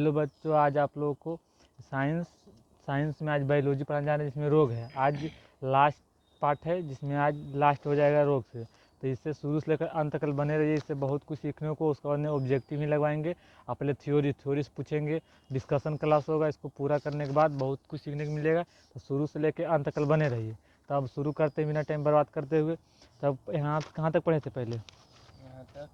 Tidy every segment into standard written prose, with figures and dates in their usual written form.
Hello बच्चों, आज आप लोगों को साइंस में आज बायोलॉजी पढ़ाने जा रहे हैं जिसमें रोग है। आज लास्ट पार्ट है जिसमें आज लास्ट हो जाएगा रोग से। तो इससे शुरू से लेकर अंत तक बने रहिए, इससे बहुत कुछ सीखने को। उसके बाद में ऑब्जेक्टिव ही लगवाएंगे। आप पहले थ्योरीज पूछेंगे, डिस्कशन क्लास होगा। इसको पूरा करने के बाद बहुत कुछ सीखने को मिलेगा। तो शुरू से लेकर अंत तक बने रहिए। तो अब शुरू करते हैं बिना टाइम बर्बाद करते हुए। तब यहाँ कहाँ तक पढ़े थे पहले? यहाँ तक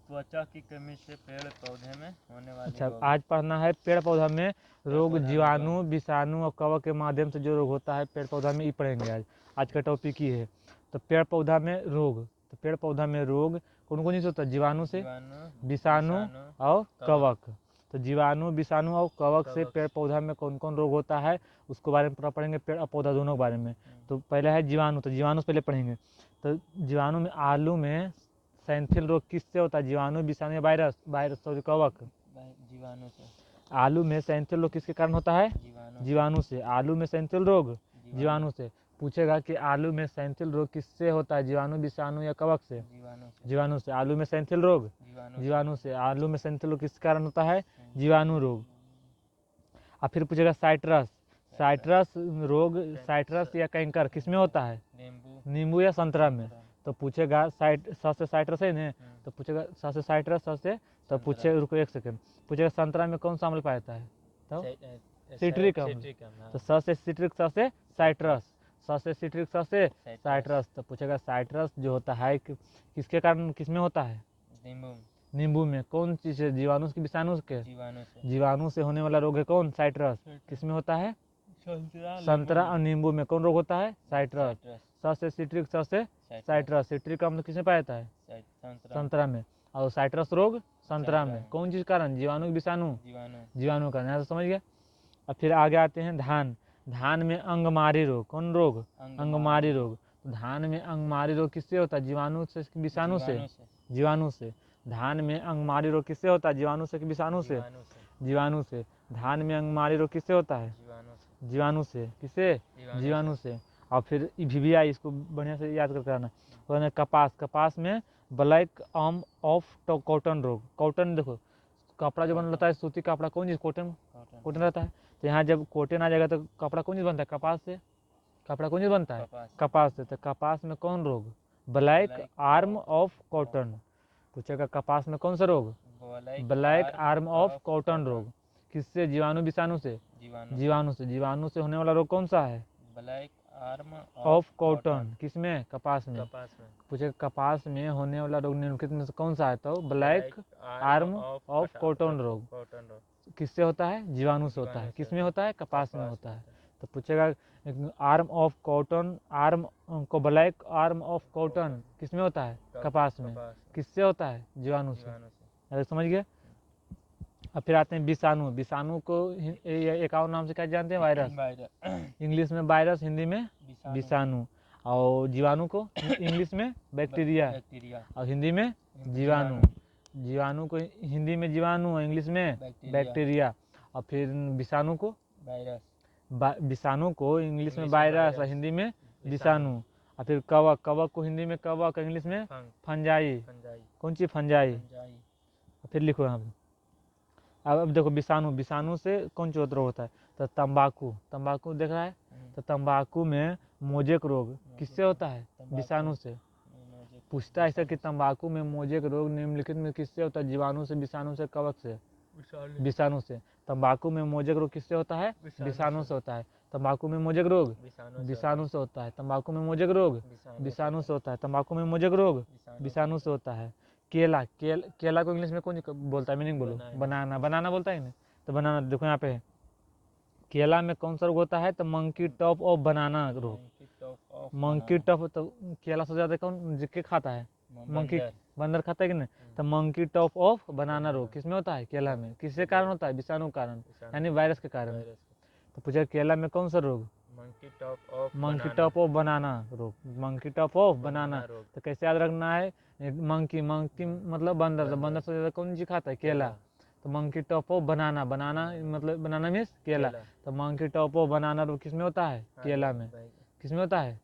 त्वचा की कमी से पेड़ पौधे में होने वाले अच्छा, रोग। आज पढ़ना है पेड़ पौधा में रोग, जीवाणु, विषाणु और कवक के माध्यम से जो रोग होता है पेड़ पौधा में, ये पढ़ेंगे आज। आज का टॉपिक ये है। तो पेड़ पौधा में रोग, तो पेड़ पौधा में रोग कौन कौन से होता है? जीवाणु से, विषाणु और कवक। तो जीवाणु, विषाणु और कवक से पेड़ पौधा में कौन कौन रोग होता है उसको बारे में पूरा पढ़ेंगे, पेड़ और पौधा दोनों के बारे में। तो पहला है जीवाणु, तो जीवाणु से पहले पढ़ेंगे। तो जीवाणु में आलू में सैंथिल रोग किससे होता है? जीवाणु, विषाणु या वायरस सॉरी कवक? जीवाणु से। आलू में सैंथिल रोग किसके कारण होता है? जीवाणु से। आलू में सैंथिल रोग जीवाणु से। पूछेगा कि आलू में सैंथिल रोग किससे होता है? जीवाणु, विषाणु या कवक से? जीवाणु से। आलू में सैंथिल रोग जीवाणु से। आलू में सैंथिल रोग किस कारण होता है? जीवाणु रोग। और फिर पूछेगा साइट्रस रोग, साइट्रस या कैंकर किसमें होता है? नींबू या संतरा में। तो पूछेगा से साइट्रस है ना, तो पूछेगा से साइट्रस से, तो पूछे रुको एक सेकंड, पूछेगा संतरा में कौन सा अम्ल पाया जाता है? तो सिट्रिक अम्ल। तो से सिट्रिक, से साइट्रस, से सिट्रिक, से साइट्रस। तो पूछेगा साइट्रस जो होता है किसके कारण, किसमें होता है? नींबू में। कौन चीज है? जीवाणु की, विषाणु के? जीवाणु से होने वाला रोग है कौन? साइट्रस। किसमें होता है? संतरा और नींबू में। कौन रोग होता है? साइट्रस। से सिट्रिक, से साइट्रस। सिट्रिक अम्ल किसमें पाया जाता है? संतरा में। और साइट्रस रोग संतरा में। कौन चीज कारण? जीवाणु, विषाणु? जीवाणु कारण। यहाँ से समझ गया। अब फिर आगे आते हैं धान में अंगमारी रोग। कौन रोग? अंगमारी रोग। धान में अंगमारी रोग किससे होता है? जीवाणु से, विषाणु से? जीवाणु से। धान में अंगमारी रोग किससे होता है? जीवाणु से कि विषाणु से? जीवाणु से। धान में अंगमारी रोग किससे होता है? जीवाणु से। किससे? जीवाणु से। और फिर ईवीविया, इसको बढ़िया से याद करके आना। तो कपास में ब्लैक आर्म ऑफ कॉटन रोग। कॉटन देखो, कपड़ा जो बन रहता है सूती कपड़ा, कौन चीज? कॉटन रहता है। तो यहाँ जब कॉटन आ जाएगा तो कपड़ा कौन चीज बनता है? कपास से। कपड़ा कौन चीज बनता है? कपास से। तो कपास में कौन रोग? Black arm of cotton. पूछेगा कपास में कौन सा रोग? ब्लैक आर्म ऑफ कॉटन रोग। किससे? जीवाणु, विषाणु से? जीवाणु से। जीवाणु से होने वाला रोग कौन सा है? Black arm of cotton. किसमें? कपास में। पूछेगा कपास में होने वाला रोग निम्नलिखित में से कौन सा है? तो ब्लैक आर्म ऑफ कॉटन रोग किससे होता है? जीवाणु से होता है। किसमें होता है? कपास में होता है। तो पूछेगा आर्म ऑफ कॉटन, आर्म को ब्लैक आर्म ऑफ कॉटन किसमें होता है? कपास में। किससे होता है? जीवाणु से। समझ गए। अब फिर आते हैं विषाणु। विषाणु को एक और नाम से क्या जानते हैं? वायरस। इंग्लिश में वायरस, हिंदी में विषाणु। और जीवाणु को इंग्लिश में बैक्टीरिया और हिंदी में जीवाणु। जीवाणु को हिंदी में जीवाणु और इंग्लिश में बैक्टीरिया। और फिर विषाणु को विषाणु को इंग्लिश में वायरस और हिंदी में विषाणु। और फिर कवक को हिंदी में कवक, इंग्लिश में फंजाई। कौन सी? फंजाई। फिर लिखो यहाँ पे। अब देखो विषाणु से कौन सी रोग होता है? तो तंबाकू देख रहा है। तो तंबाकू में मोजेक रोग किससे होता है? विषाणु से। पूछता है ऐसा कि तंबाकू में मोजेक रोग निम्नलिखित में किससे होता है? जीवाणु से, विषाणु से, कवक से? विषाणु से। तंबाकू में मोजेक रोग किससे होता है? विषाणु से होता है। तंबाकू में मोजेक रोग विषाणु से होता है। तंबाकू में मोजेक रोग विषाणु से होता है। तंबाकू में मोजेक रोग विषाणु से होता है। केला को इंग्लिश में कौन बोलता है? मीनिंग बोलो। बनाना बोलता है ना। तो बनाना देखो यहाँ पे, केला में कौन सा रोग होता है? तो मंकी टॉप ऑफ बनाना रोग। मंकी टॉप, तो केला सबसे ज्यादा कौन जिसके खाता है? मंकी, बंदर खाता है कि नहीं? तो मंकी टॉप ऑफ बनाना रोग किसमें होता है? केला में। किसके कारण होता है? विषाणु कारण, यानी वायरस के कारण। तो पूछा केला में कौन सा रोग? मंकी टॉप ऑफ बनाना रोग। मंकी टॉप ऑफ बनाना। तो कैसे याद रखना है? मंकी मतलब बंदर। तो बंदर से ज्यादा कौन चीज खाता है? केला। तो मंकी टॉप ऑफ बनाना मतलब बनाना मीन्स केला। तो मंकी टॉप ऑफ बनाना रोग किसमें होता है? केला में। किसमें होता है?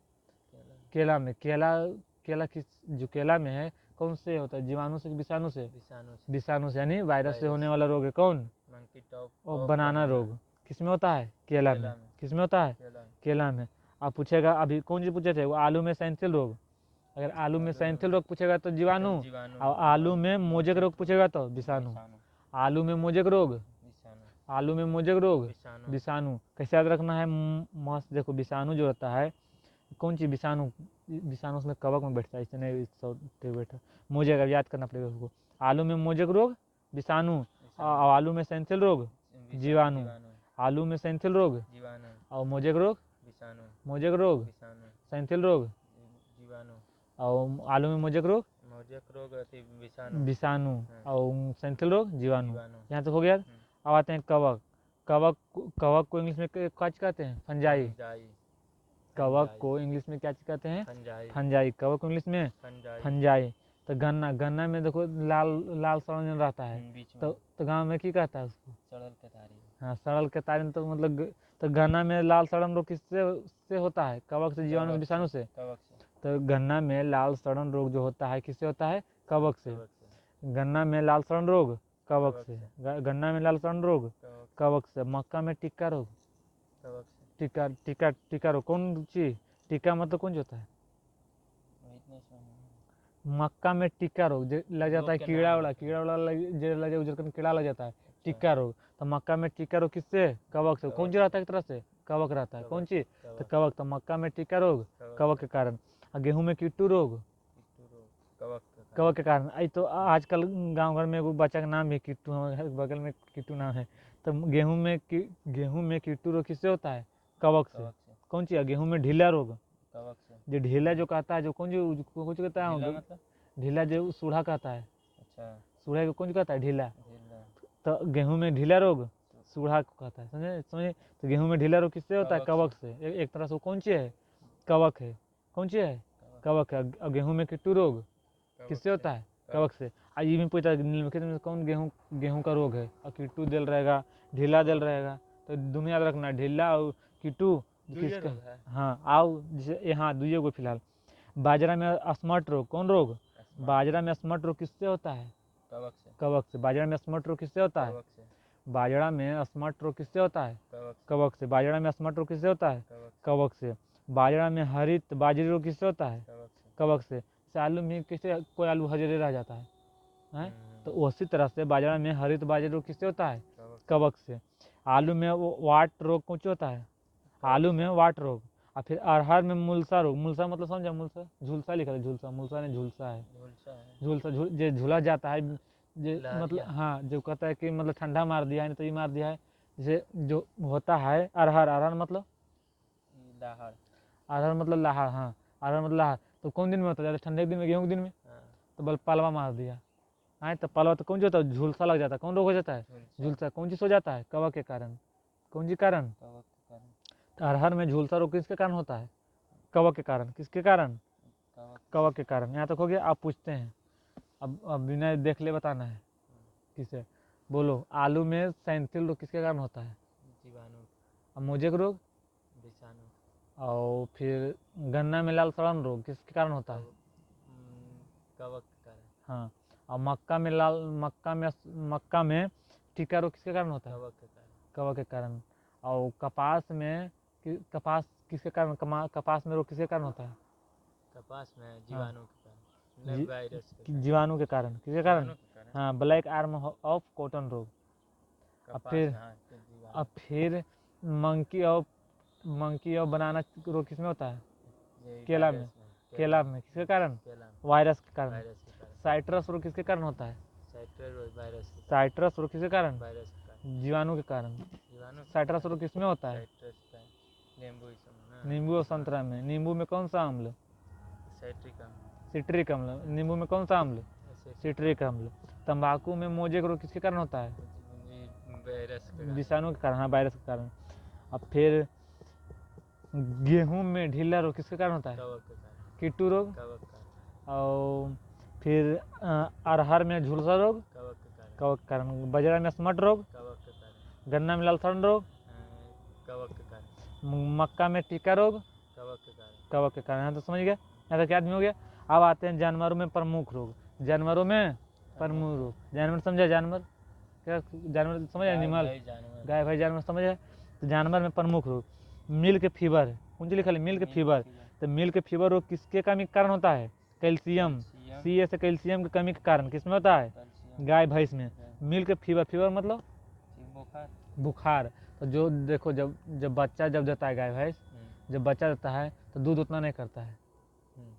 केला में। केला किस जो केला में है कौन से होता है, जीवाणु से कि विषाणु से? विषाणु से। विषाणु से, यानी वायरस से होने वाला रोग है कौन? मंकी टॉप और बनाना रोग किस में होता है? केला में। किस में होता है? केला में। आप पूछेगा अभी कौन चीज पूछे थे, वो आलू में सैंथिल रोग। अगर आलू में सैंथिल रोग पूछेगा तो जीवाणु, और आलू में मोजेक रोग पूछेगा तो विषाणु। आलू में मोजेक रोग, आलू में मोजेक रोग विषाणु। कैसे याद रखना है? मस्त देखो, विषाणु जो होता है कौन सी विषाणु, विषाणु उसमें कवक में बैठता है, इसने बैठा। मोजेक याद करना पड़ेगा उसको। आलू में मोजेक रोग विषाणु, और आलू में सैंथिल रोग जीवाणु। आलू में सैंथिल रोग और मोजेक रोग विषाणु। मोजेक रोग सैंथिल रोग जीवाणु। और आलू में मोजेक रोग विषाणु और सैंथिल रोग जीवाणु। यहाँ तक हो गया। अब आते हैं कवक। कवक को इंग्लिश में क्या कहते हैं? फंजाई। कवक को इंग्लिश में क्या कहते हैं? फंजाई। कवक को इंग्लिश में फंजाई। तो गन्ना में देखो लाल सड़न रहता है, तो गाँव में क्या कहता है उसको? सड़ल केतारी। हाँ, सड़ल केतारी। तो मतलब तो गन्ना में लाल सड़न रोग किससे होता है? कवक से, जीवाणु, विषाणु से। तो गन्ना में लाल सड़न रोग जो होता है किससे होता है? कवक से। गन्ना में लाल सड़न रोग कवक से। गन्ना में लाल सड़न रोग कवक से। मक्का में टिक्का रोग टिक्का रोग कौन चीज? टिक्का मतलब कौन होता है? मक्का में टिक्का रोग लग जाता है, कीड़ा वाला कीड़ा लग जाता है, टिक्का रोग। तो मक्का में टिक्का रोग किससे? कवक से। कौन सी रहता है? एक तरह से कवक रहता है। कौन सी? तो कवक। तो मक्का में टिक्का रोग कवक के कारण। और गेहूं में कीटू रोग कवक के कारण। आई तो आजकल गांव घर में एगो बच्चा का नाम भी कीटू, हमारे बगल में कीटू नाम है। तो गेहूं में कीटू रोग किससे होता है? कवक से। कौन सी? गेहूं में ढीला रोग जो ढीला जो कहता है, जो कौन जो कहता है? ढीला जो सूढ़ा कहता है। सूढ़ा को कौन कहता है? ढीला। तो गेहूं में ढीला रोग सूढ़ा को कहता है, समझे? तो गेहूं में ढीला रोग किससे होता है? कवक से। एक तरह से कौन सी है? कवक है। कौन सी है? कवक है। और गेहूं में कीटू रोग किससे होता है? कवक से। आज ये भी पूछता है निम्नलिखित में कौन गेहूं का रोग है, और कीटू दिल रहेगा, ढीला दिल रहेगा। तो दुनिया याद रखना, ढीला और कीटू किसका? हाँ, आओ जैसे यहाँ दुइये को फिलहाल। बाजरा में अस्मट रोग कौन रोग? बाजरा में अस्मट रोग किससे होता है? कवक से। बाजरा में अस्मट रोग किससे होता है? बाजरा में अस्मट रोग किससे होता है? कवक से। बाजरा में अस्मट रोग किससे होता है? कवक से। बाजरा में हरित बाजरी रोग किससे होता है? कवक से। आलू में किससे कोई आलू हजरे रह जाता है? तो उसी तरह से बाजरा में हरित बाजरी रोग किससे होता है? कवक से। आलू में वाट रोग कौन सा होता है? आलू में वाट रोग। और फिर अरहर में मुलसा रोग। मुलसा मतलब समझा? मुलसा झुलसा लिखा है, झुलसा। मुलसा नहीं, झुलसा है। झुलसा जो झुला जाता है, मतलब हाँ, जो कहता है कि मतलब ठंडा मार दिया है, नहीं तो ये मार दिया है। जैसे जो होता है अरहर मतलब लाहड़। अरहर मतलब लाहड़। हाँ, अरहर मतलब लाहड़। तो कौन दिन में होता है? ठंडे के दिन में, गेहूं के दिन में। तो बल पलवा मार दिया है, तो पलवा तो कौन सी होता है? झुलसा लग जाता है। कौन रोग हो जाता है? झुलसा। कौन चीज हो जाता है? कवक के कारण। कौन सी कारण? अरहर में झुलसा रोग किसके कारण होता है? कवक के कारण। किसके कारण? कवक के कारण। यहाँ तक हो गया। आप पूछते हैं, अब बिना देख ले बताना है किसे। बोलो, आलू में सैंथिल रोग किसके कारण होता है? जीवाणु। अब मोजेक रोग विषाणु। और फिर गन्ना में लाल सड़न रोग किसके कारण होता है? कवक के कारण। हाँ। और मक्का में टिक्का रोग किसके कारण होता है? कवक के कारण। और कपास किसके कारण? कपास में रोग किसके कारण होता है? कपास में जीवाणु के कारण, वायरस के जीवाणु के कारण। किसके कारण? हाँ, ब्लैक आर्म ऑफ कॉटन रोग। अब फिर मंकी और बनाना रोग किसमें होता है? केला में। केला में किसके कारण? वायरस के कारण। साइट्रस रोग किसके कारण होता है? साइट्रस रोग किसके कारण? जीवाणु के कारण। साइट्रस रोग किसमें होता है? नींबू और संतरा में। नींबू में कौन सा अम्ल? सिट्रिक अम्ल। नींबू में कौन सा अम्ल? सिट्रिक अम्ल। तंबाकू में मोजेक रोग किसके कारण होता है? विषाणु के कारण। हाँ, वायरस के कारण। अब फिर गेहूं में ढीला रोग किसके कारण होता है? कीटू रोग। और फिर अरहर में झुलसा रोग कवक के कारण। बाजरा में स्मट रोग। गन्ना में लाल सड़न रोग। मक्का में टिक्का रोग कवक के कारण। यहाँ तो समझ गया। यहाँ तक याद नहीं हो गया। अब आते हैं जानवरों में प्रमुख रोग। जानवरों में प्रमुख रोग। जानवर समझा, जानवर क्या, जानवर समझ, एनिमल, गाय भाई जानवर समझ है। तो जानवर में प्रमुख रोग मिल्क फीवर है, कुंजी लिखा है मिल्क फीवर। तो मिल्क फीवर रोग किसके कमी के कारण होता है? कैल्शियम, सी ऐसे कैल्शियम की कमी के कारण किसमें होता है? गाय भैंस में। मिल्क फीवर, फीवर मतलब बुखार। तो जो देखो जब बच्चा जब देता है गाय भैंस, जब बच्चा देता है तो दूध उतना नहीं करता है,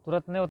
तुरंत नहीं